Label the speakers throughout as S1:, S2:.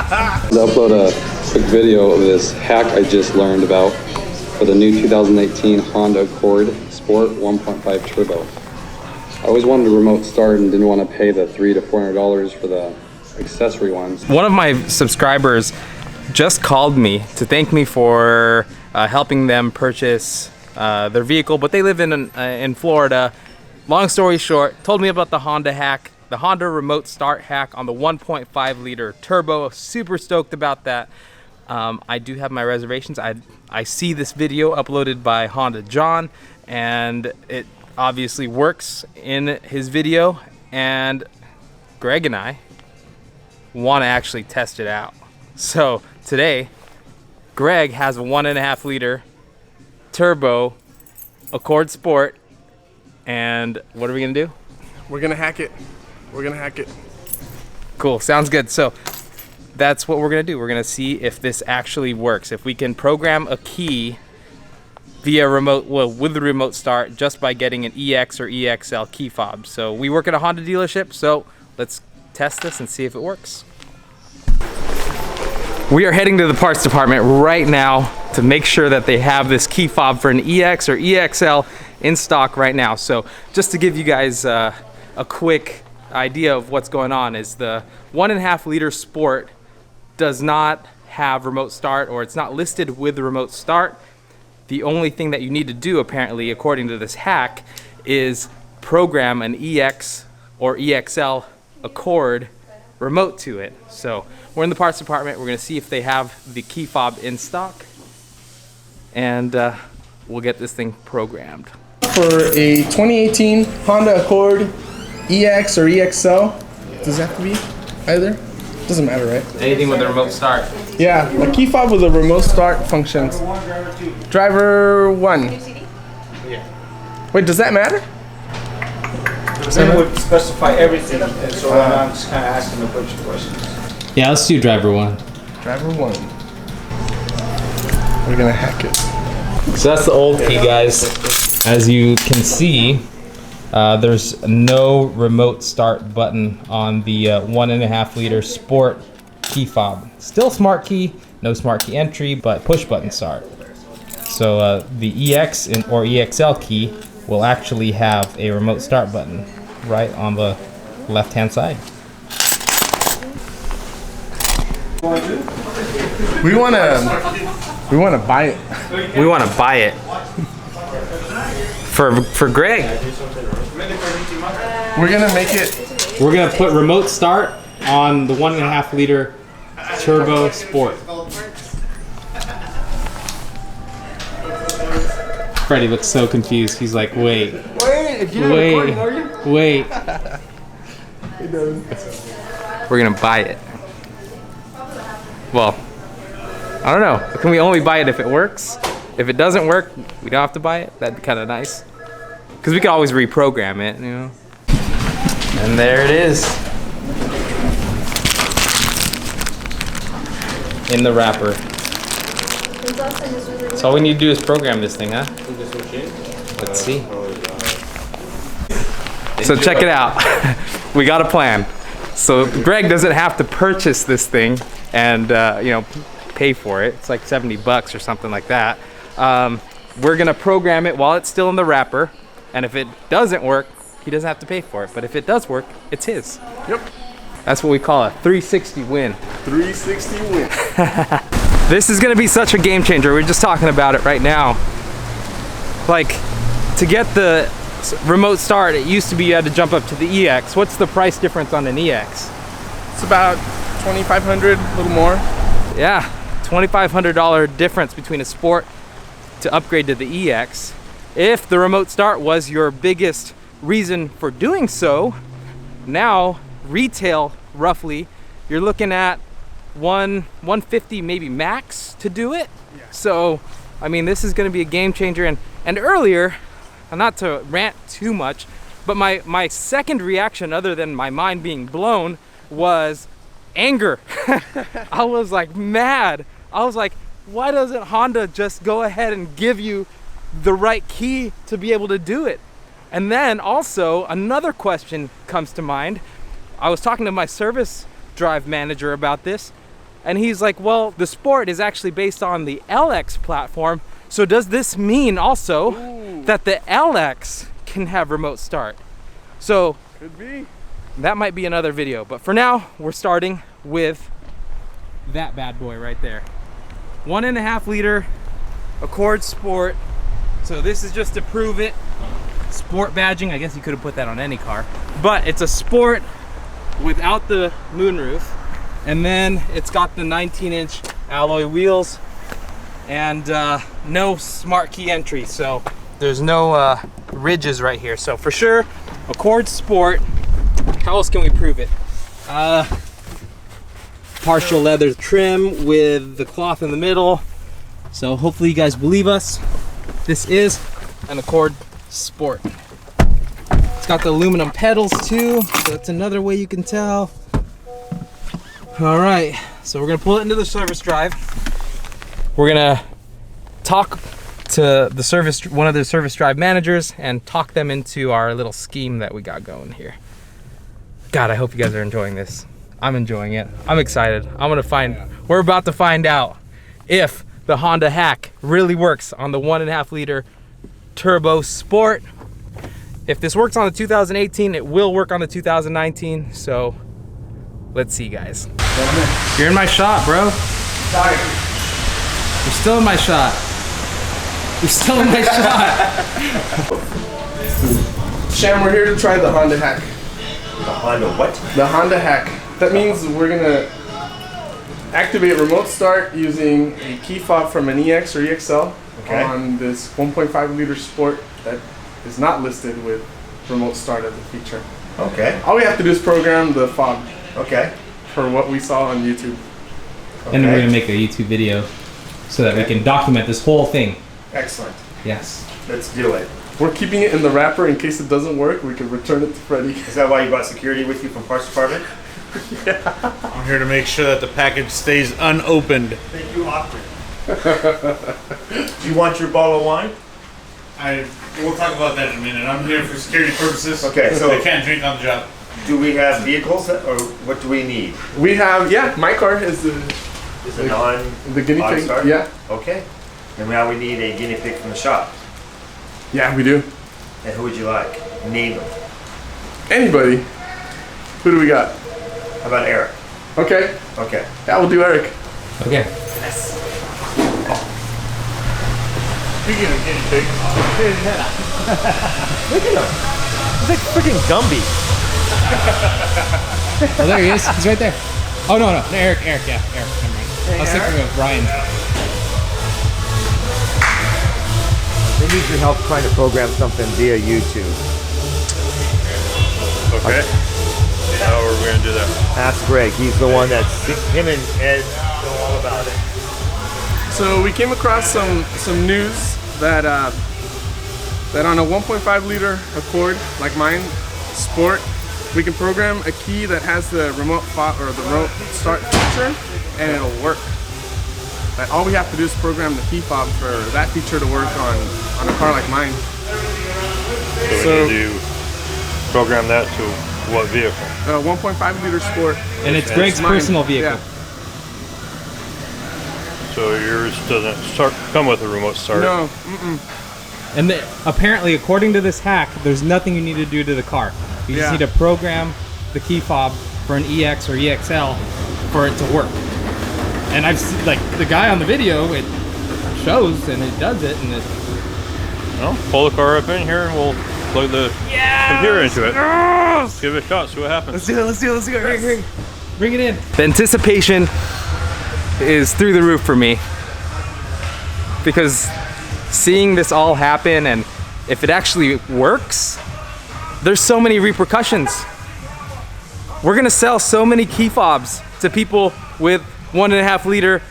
S1: upload a quick video of this hack I just learned about for the new 2018 Honda Accord Sport 1.5 Turbo. I always wanted to remote start and didn't want to pay the $300 to $400 for the accessory ones.
S2: One of my subscribers just called me to thank me for helping them purchase their vehicle, but they live in Florida. Long story short, told me about the Honda hack, the Honda remote start hack on the 1.5 liter turbo. Super stoked about that. I do have my reservations. I see this video uploaded by Honda John, and it obviously works in his video, and Greg and I want to actually test it out. So today, Greg has a 1.5 liter turbo Accord Sport, and what are we gonna do?
S3: We're gonna hack it. We're gonna hack it.
S2: Cool, sounds good. So that's what we're gonna do. We're gonna see if this actually works. If we can program a key via remote, well, with the remote start, just by getting an EX or EXL key fob. So we work at a Honda dealership, so let's test this and see if it works. We are heading to the parts department right now to make sure that they have this key fob for an EX or EXL in stock right now. So just to give you guys a quick idea of what's going on, is the 1.5 liter Sport does not have remote start, or it's not listed with the remote start. The only thing that you need to do, apparently, according to this hack, is program an EX or EXL Accord remote to it. So we're in the parts department. We're gonna see if they have the key fob in stock, and we'll get this thing programmed.
S3: For a 2018 Honda Accord EX or EXL, does it have to be either? Doesn't matter, right?
S2: Anything with a remote start.
S3: Yeah, a key fob with a remote start functions. Driver 1.
S4: Yeah.
S3: Wait, does that matter?
S4: They would specify everything, and so I'm just kind of asking a bunch of questions.
S5: Yeah, let's do driver 1.
S3: Driver 1. We're gonna hack it.
S2: So that's the old key, guys. As you can see, there's no remote start button on the 1.5 liter Sport key fob. Still smart key, no smart key entry, but push button start. So the EX or EXL key will actually have a remote start button right on the left hand side.
S3: We wanna buy it.
S2: We want to buy it for Greg.
S3: We're gonna make it.
S2: We're gonna put remote start on the 1.5 liter turbo Sport. Freddie looks so confused. He's like, wait. Wait. We're gonna buy it. Well, I don't know. Can we only buy it if it works? If it doesn't work, we don't have to buy it. That'd be kind of nice. Because we can always reprogram it, you know. And there it is. In the wrapper. So all we need to do is program this thing, huh? Let's see. So check it out. We got a plan. So Greg doesn't have to purchase this thing and you know, pay for it. It's like $70 or something like that. We're gonna program it while it's still in the wrapper, and if it doesn't work, he doesn't have to pay for it. But if it does work, it's his.
S3: Yep.
S2: That's what we call a 360 win.
S3: 360 win.
S2: This is gonna be such a game changer. We're just talking about it right now. Like, to get the remote start, it used to be you had to jump up to the EX. What's the price difference on an EX?
S3: It's about $2,500, a little more.
S2: Yeah, $2,500 difference between a Sport to upgrade to the EX. If the remote start was your biggest reason for doing so, now retail roughly, you're looking at $150 maybe max to do it.
S3: Yeah.
S2: So, I mean, this is gonna be a game changer. And earlier, not to rant too much, but my second reaction, other than my mind being blown, was anger. I was like mad. I was like, why doesn't Honda just go ahead and give you the right key to be able to do it? And then also another question comes to mind. I was talking to my service drive manager about this. And he's like, well, the Sport is actually based on the LX platform. So does this mean also that the LX can have remote start? So
S3: Could be.
S2: that might be another video. But for now, we're starting with that bad boy right there. 1.5 liter Accord Sport. So this is just to prove it. Sport badging, I guess you could have put that on any car. But it's a Sport without the moonroof. And then it's got the 19-inch alloy wheels and no smart key entry. So there's no ridges right here. So for sure, Accord Sport. How else can we prove it? Partial leather trim with the cloth in the middle. So hopefully you guys believe us. This is an Accord Sport. It's got the aluminum pedals too, so that's another way you can tell. All right, so we're gonna pull it into the service drive. We're gonna talk to the one of the service drive managers and talk them into our little scheme that we got going here. God, I hope you guys are enjoying this. I'm enjoying it. I'm excited. We're about to find out if the Honda hack really works on the 1.5 liter turbo Sport. If this works on the 2018, it will work on the 2019. So let's see, guys. You're in my shot, bro.
S3: Sorry.
S2: You're still in my shot. You're still in my shot.
S3: Sham, we're here to try the Honda hack.
S6: The Honda what?
S3: The Honda hack. That means we're gonna activate remote start using a key fob from an EX or EXL on this 1.5 liter Sport that is not listed with remote start as a feature.
S6: Okay.
S3: All we have to do is program the fob
S6: Okay.
S3: for what we saw on YouTube.
S5: And then we're gonna make a YouTube video so that we can document this whole thing.
S3: Excellent.
S5: Yes.
S6: Let's do it.
S3: We're keeping it in the wrapper in case it doesn't work. We can return it to Freddie.
S6: Is that why you brought security with you from Parts Department?
S7: I'm here to make sure that the package stays unopened.
S6: Thank you, Austin. Do you want your bottle of wine?
S7: We'll talk about that in a minute. I'm here for security purposes.
S6: Okay, so-
S7: I can't drink on the job.
S6: Do we have vehicles or what do we need?
S3: We have, my car is
S6: Is it non?
S3: the guinea
S6: auto
S3: pig.
S6: start?
S3: Yeah.
S6: Okay. And now we need a guinea pig from the shop.
S3: Yeah, we do.
S6: And who would you like? Name them.
S3: Anybody. Who do we got?
S6: How about Eric?
S3: Okay.
S6: Okay.
S3: Yeah, we'll do Eric.
S5: Okay.
S7: Speaking of guinea pig,
S6: He's like freaking Gumby.
S5: Oh, there he is. He's right there. Oh, no. Eric, yeah. Eric, never mind. I was thinking of Brian.
S6: We need your help trying to program something via YouTube.
S7: okay. How are we gonna do that?
S6: Ask Greg. He's the one him and Ed know all about it.
S3: So we came across some news that that on a 1.5 liter Accord like mine Sport, we can program a key that has the remote or the remote start feature, and it'll work. Like, all we have to do is program the key fob for that feature to work on a car like mine.
S7: So we need to program that to what vehicle?
S3: 1.5 liter Sport.
S5: And it's Greg's
S3: mine.
S5: personal vehicle.
S3: Yeah.
S7: So yours doesn't come with a remote start.
S3: No.
S5: And apparently, according to this hack, there's nothing you need to do to the car. You just need to program the key fob for an EX or EXL for it to work. And I've seen, like, the guy on the video, it shows and it does it, and it.
S7: Well, pull the car up in here and we'll plug the computer into it. Let's give it a shot, see what happens.
S2: Let's do it.
S5: Bring it in.
S2: The anticipation is through the roof for me, because seeing this all happen, and if it actually works, there's so many repercussions. We're gonna sell so many key fobs to people with 1.5 liter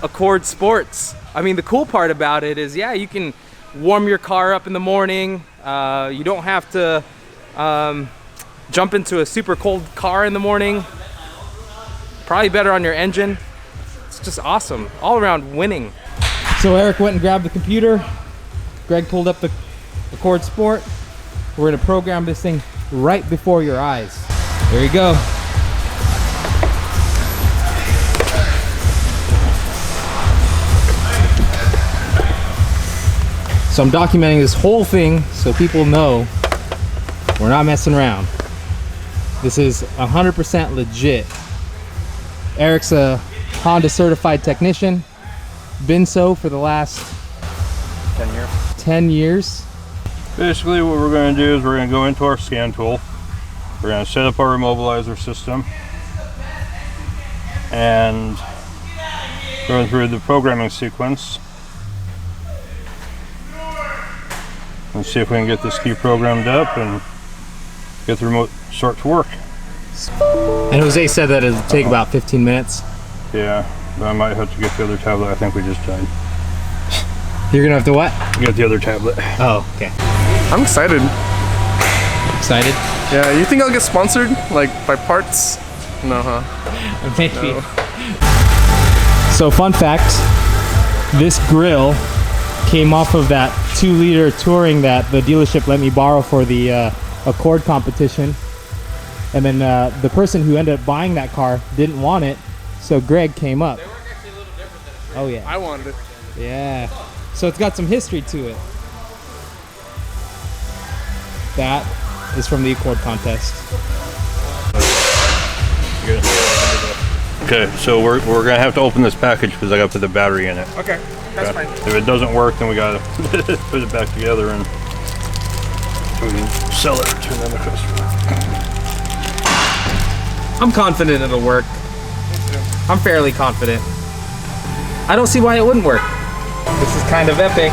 S2: Accord Sports. I mean, the cool part about it is, you can warm your car up in the morning. You don't have to jump into a super cold car in the morning. Probably better on your engine. It's just awesome. All around winning.
S5: So Eric went and grabbed the computer. Greg pulled up the Accord Sport. We're gonna program this thing right before your eyes. There you go. So I'm documenting this whole thing so people know we're not messing around. This is 100% legit. Eric's a Honda certified technician. Been so for the last 10 years.
S7: Basically what we're going to do is we're going to go into our scan tool. We're going to set up our immobilizer system and go through the programming sequence and see if we can get this key programmed up and get the remote start to work.
S5: And Jose said that it'll take about 15 minutes.
S7: Yeah, but I might have to get the other tablet. I think we just died.
S5: You're gonna have to what?
S7: Get the other tablet.
S5: Oh, okay.
S3: I'm excited.
S5: Excited?
S3: Yeah, you think I'll get sponsored, like, by parts? No, huh?
S5: Maybe. No. So fun fact, this grill came off of that 2-liter Touring that the dealership let me borrow for the Accord competition. And then the person who ended up buying that car didn't want it, so Greg came up.
S3: They work actually a little different than it.
S5: Oh yeah.
S3: I wanted it.
S5: Yeah. So it's got some history to it. That is from the Accord contest.
S7: Okay, so we're going to have to open this package because I got to put the battery in it.
S3: Okay, that's fine.
S7: If it doesn't work, then we got to put it back together and so we can sell it to another customer.
S2: I'm confident it'll work. I'm fairly confident. I don't see why it wouldn't work. This is kind of epic.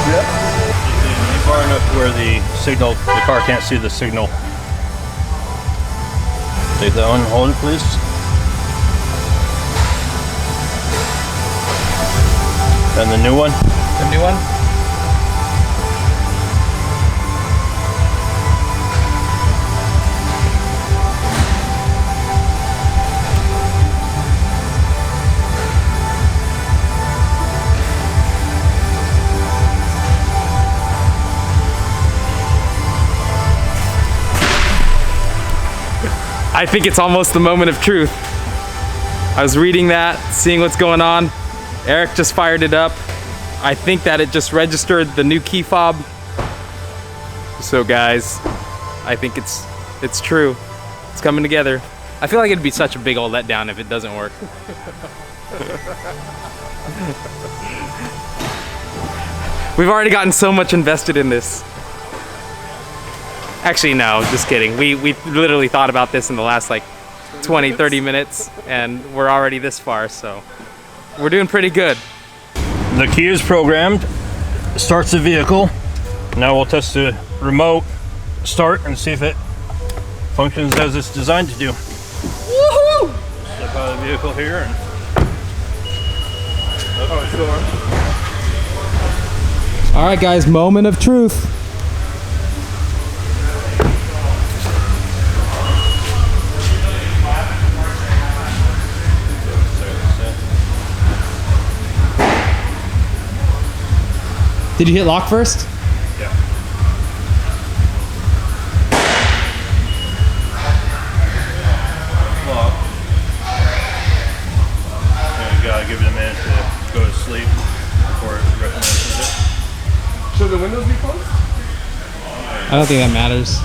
S7: Yeah. Far enough to where the car can't see the signal. Take that one, hold it please. And the new one?
S2: The new one? I think it's almost the moment of truth. I was reading that, seeing what's going on. Eric just fired it up. I think that it just registered the new key fob. So guys, I think it's true. It's coming together. I feel like it'd be such a big old letdown if it doesn't work. We've already gotten so much invested in this. Actually, no, just kidding. We literally thought about this in the last like 20, 30 minutes, and we're already this far, so we're doing pretty good.
S7: The key is programmed, starts the vehicle. Now we'll test the remote start and see if it functions as it's designed to do.
S2: Woohoo!
S7: Step out of the vehicle here and
S5: All right, guys, moment of truth. Did you hit lock first?
S7: yeah. Lock. And you gotta give it a minute to go to sleep before it recognizes it.
S3: Should the windows be closed?
S5: I don't think that matters.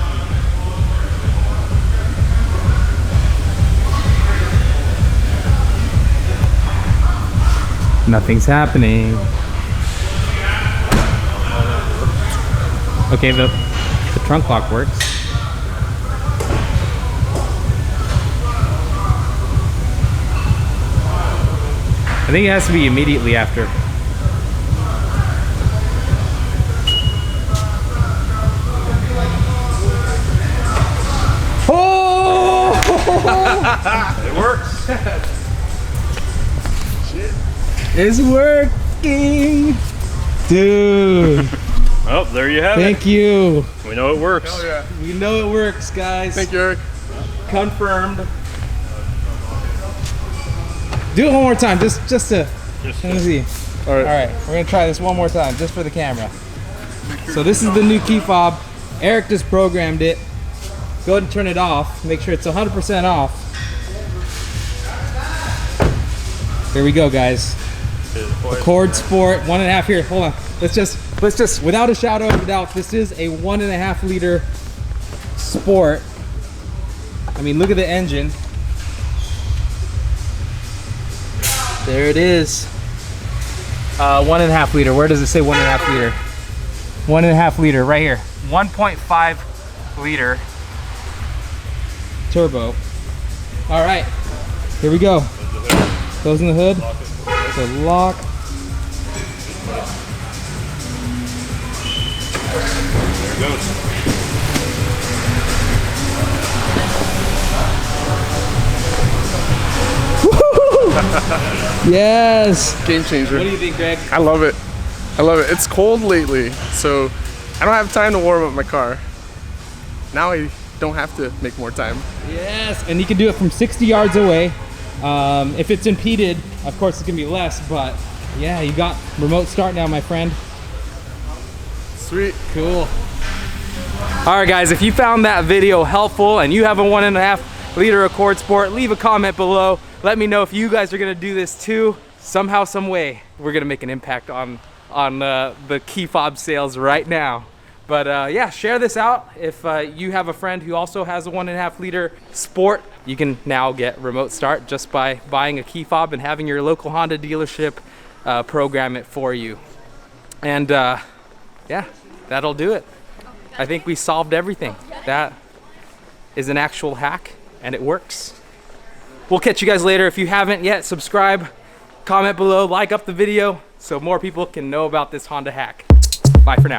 S5: Nothing's happening. Okay, the trunk lock works. I think it has to be immediately after. Oh!
S7: It works.
S5: It's working! Dude!
S7: Well, there you have
S5: Thank you.
S7: it. We know it works.
S3: Oh yeah.
S5: We know it works, guys.
S3: Thank you, Eric.
S5: Confirmed. Do it one more time, just to. Let me see.
S3: All right.
S5: All right, we're gonna try this one more time, just for the camera. So this is the new key fob. Eric just programmed it. Go ahead and turn it off. Make sure it's 100% off. Here we go, guys. Accord Sport 1.5 here. Hold on. Let's just without a shadow of a doubt, this is a 1.5 liter Sport. I mean, look at the engine. There it is. 1.5 liter. Where does it say 1.5 liter? 1.5 liter right here. 1.5 liter turbo. All right, here we go. Closing the hood. So lock.
S7: There it goes.
S5: Yes.
S3: Game changer.
S5: What do you think, Greg?
S3: I love it. I love it. It's cold lately, so I don't have time to warm up my car. Now I don't have to make more time.
S5: Yes, and you can do it from 60 yards away. If it's impeded, of course it's gonna be less, but yeah, you got remote start now, my friend.
S3: Sweet.
S5: Cool.
S2: All right, guys, if you found that video helpful and you have a 1.5 liter Accord Sport, leave a comment below. Let me know if you guys are gonna do this too. Somehow, some way, we're gonna make an impact on the key fob sales right now. But yeah, share this out. If you have a friend who also has a 1.5 liter Sport, you can now get remote start just by buying a key fob and having your local Honda dealership program it for you. And yeah, that'll do it. I think we solved everything. That is an actual hack and it works. We'll catch you guys later. If you haven't yet, subscribe, comment below, like up the video so more people can know about this Honda hack. Bye for now.